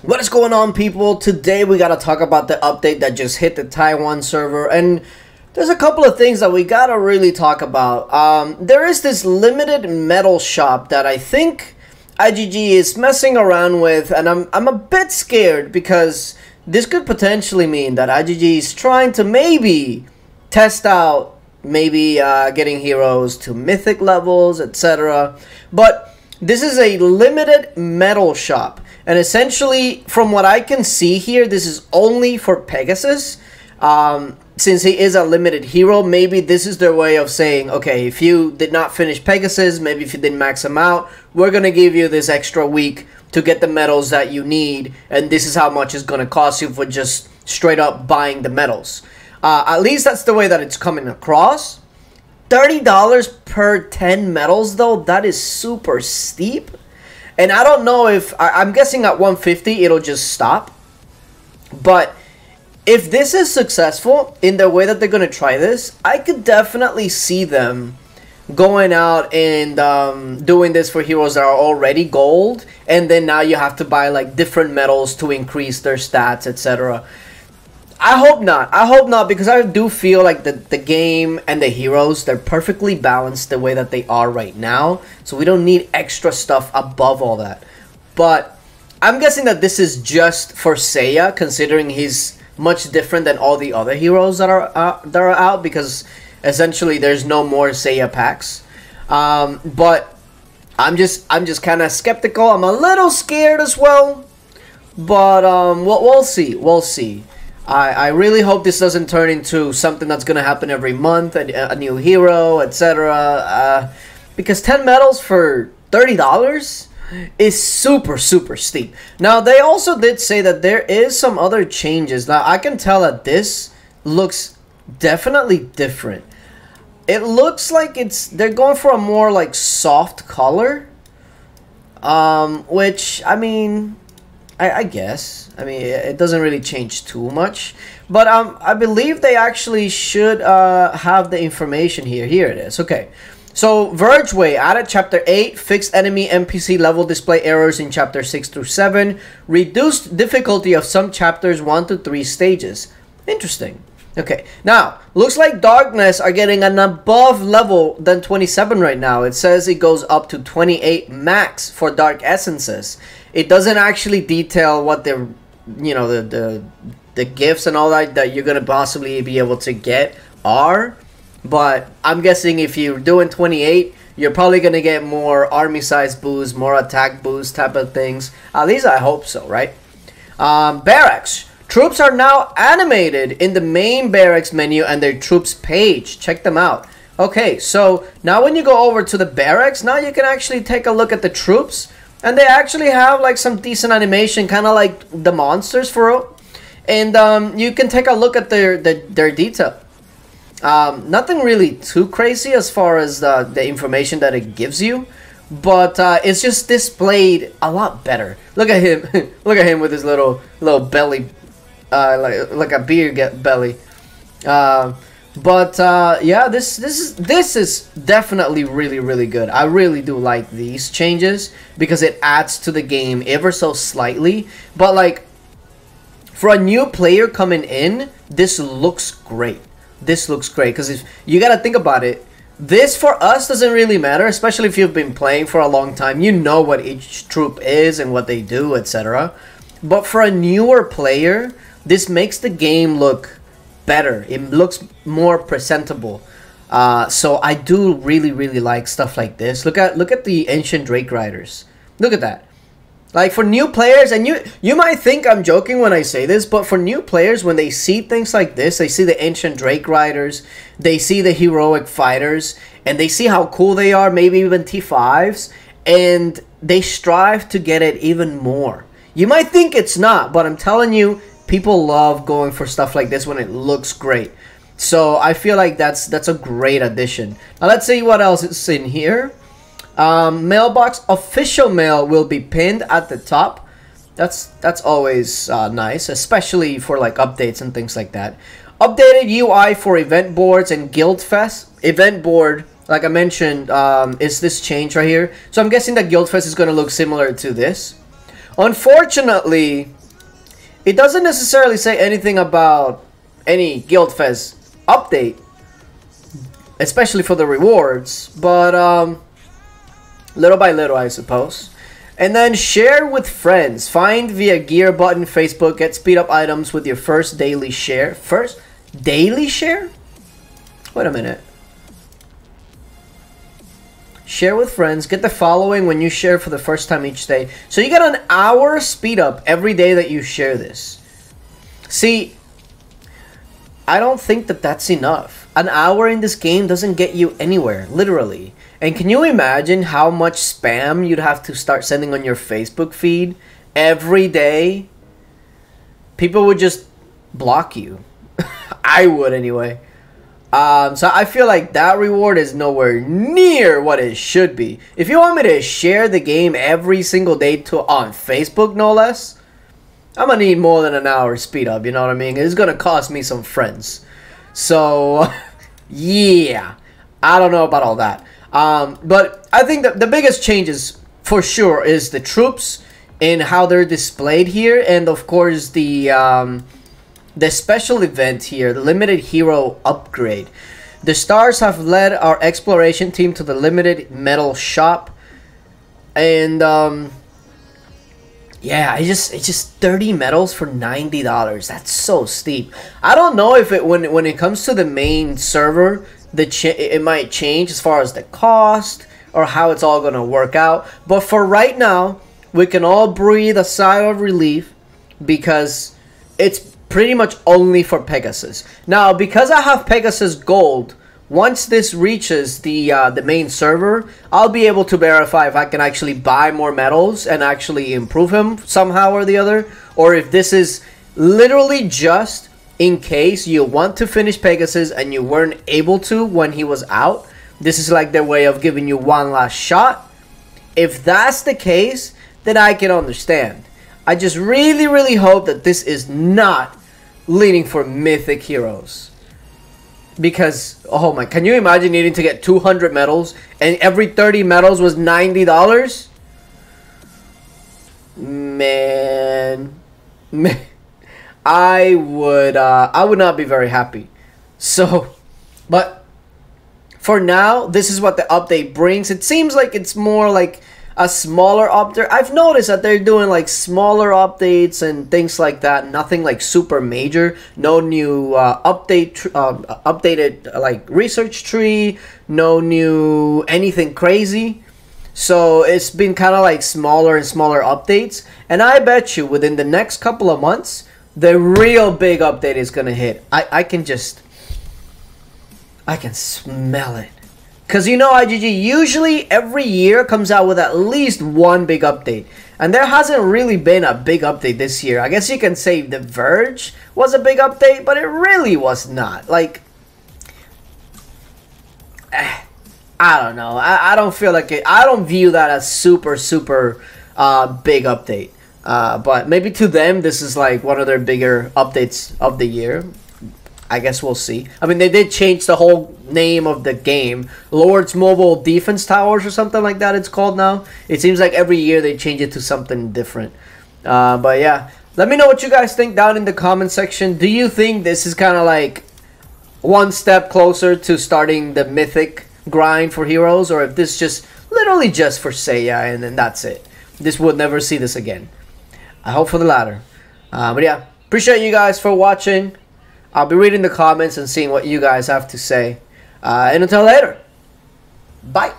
What is going on, people? Today we gotta talk about the update that just hit the Taiwan server, and there's a couple of things that we gotta really talk about. There is this limited metal shop that I think IGG is messing around with, and I'm a bit scared because this could potentially mean that IGG is trying to maybe test out getting heroes to mythic levels, etc. But this is a limited metal shop. And essentially, from what I can see here, this is only for Pegasus. Since he is a limited hero, maybe this is their way of saying, okay, if you did not finish Pegasus, maybe if you didn't max him out, we're going to give you this extra week to get the medals that you need. And this is how much it's going to cost you for just straight up buying the medals. At least that's the way that it's coming across. $30 per 10 medals, though, that is super steep. And I don't know if, I'm guessing at 150 it'll just stop. But if this is successful in the way that they're going to try this, I could definitely see them going out and doing this for heroes that are already gold. And then now you have to buy like different medals to increase their stats, etc. I hope not. I hope not, because I do feel like the game and the heroes, they're perfectly balanced the way that they are right now. So we don't need extra stuff above all that. But I'm guessing that this is just for Seiya, considering he's much different than all the other heroes that are out, because essentially there's no more Seiya packs. But I'm just kind of skeptical. I'm a little scared as well. But we'll see. We'll see. I really hope this doesn't turn into something that's going to happen every month, a new hero, etc. Because 10 medals for $30 is super, super steep. Now, they also did say that there is some other changes. Now, I can tell that this looks definitely different. It looks like they're going for a more like soft color. Which, I mean, I guess. I mean, it doesn't really change too much. But I believe they actually should have the information here. Here it is. Okay. So, Vergeway added Chapter 8, fixed enemy NPC level display errors in Chapter 6 through 7, reduced difficulty of some Chapters 1 to 3 stages. Interesting. Okay, now, looks like Darkness are getting an above level than 27 right now. It says it goes up to 28 max for Dark Essences. It doesn't actually detail what the gifts and all that you're going to possibly be able to get are. But I'm guessing if you're doing 28, you're probably going to get more army size boost, more attack boost type of things. At least I hope so, right? Barracks. Troops are now animated in the main barracks menu and their troops page. Check them out. Okay, so now when you go over to the barracks, now you can actually take a look at the troops. And they actually have like some decent animation, kind of like the monsters for real. And you can take a look at their detail. Nothing really too crazy as far as the information that it gives you. But it's just displayed a lot better. Look at him. Look at him with his little belly. Like a beer belly. Yeah, this is definitely really good. I really do like these changes because it adds to the game ever so slightly. But like, for a new player coming in, this looks great. This looks great because if you gotta think about it, this for us doesn't really matter, especially if you've been playing for a long time. You know what each troop is and what they do, etc. But for a newer player, this makes the game look better. It looks more presentable. So I do really like stuff like this. Look at the Ancient Drake Riders. Look at that. Like, for new players, and you might think I'm joking when I say this, but for new players, when they see things like this, they see the Ancient Drake Riders, they see the Heroic Fighters, and they see how cool they are, maybe even T5s, and they strive to get it even more. You might think it's not, but I'm telling you, people love going for stuff like this when it looks great. So I feel like that's a great addition. Now let's see what else is in here. Mailbox official mail will be pinned at the top. That's always nice, especially for like updates and things like that. Updated UI for event boards and Guildfest. Event board, like I mentioned, is this change right here. So I'm guessing that Guildfest is going to look similar to this. Unfortunately, it doesn't necessarily say anything about any Guildfest update, especially for the rewards, but little by little, I suppose. And then share with friends. Find via gear button Facebook. Get speed up items with your first daily share. First daily share? Wait a minute. Share with friends. Get the following when you share for the first time each day. So you get an hour speed up every day that you share this. See, I don't think that that's enough. An hour in this game doesn't get you anywhere, literally. And can you imagine how much spam you'd have to start sending on your Facebook feed every day? People would just block you. I would anyway. So I feel like that reward is nowhere near what it should be. If you want me to share the game every single day on Facebook, no less, I'm gonna need more than an hour speed up, you know what I mean? It's gonna cost me some friends. So, yeah. I don't know about all that. But I think that the biggest changes, for sure, is the troops and how they're displayed here. And, of course, the special event here, the limited hero upgrade. The stars have led our exploration team to the limited metal shop. And, yeah, it's just 30 medals for $90. That's so steep. I don't know if when it comes to the main server, it might change as far as the cost or how it's all going to work out. But for right now, we can all breathe a sigh of relief because it's pretty much only for Pegasus. Now, because I have Pegasus Gold, once this reaches the main server, I'll be able to verify if I can actually buy more medals and actually improve him somehow or the other, or if this is literally just in case you want to finish Pegasus and you weren't able to when he was out. This is like their way of giving you one last shot. If that's the case, then I can understand. I just really, really hope that this is not leading for Mythic heroes. Because, oh my, can you imagine needing to get 200 medals and every 30 medals was $90? Man. I would not be very happy. So, but for now, this is what the update brings. It seems like it's more like a smaller update. I've noticed that they're doing like smaller updates and things like that. Nothing like super major. No new updated like research tree. No new anything crazy. So it's been kind of like smaller and smaller updates. And I bet you within the next couple of months, the real big update is gonna hit. I can smell it. Because you know, IGG usually every year comes out with at least one big update. And there hasn't really been a big update this year. I guess you can say The Verge was a big update, but it really was not. Like, I don't know. I don't feel like it. I don't view that as super big update. But maybe to them, this is like one of their bigger updates of the year. I guess we'll see. I mean, they did change the whole name of the game. Lord's Mobile Defense Towers or something like that it's called now. It seems like every year they change it to something different. But yeah, let me know what you guys think down in the comment section. Do you think this is kind of like one step closer to starting the Mythic grind for heroes? Or if this just literally just for Seiya and then that's it? This would never see this again. I hope for the latter. But yeah, appreciate you guys for watching. I'll be reading the comments and seeing what you guys have to say. And until later, bye.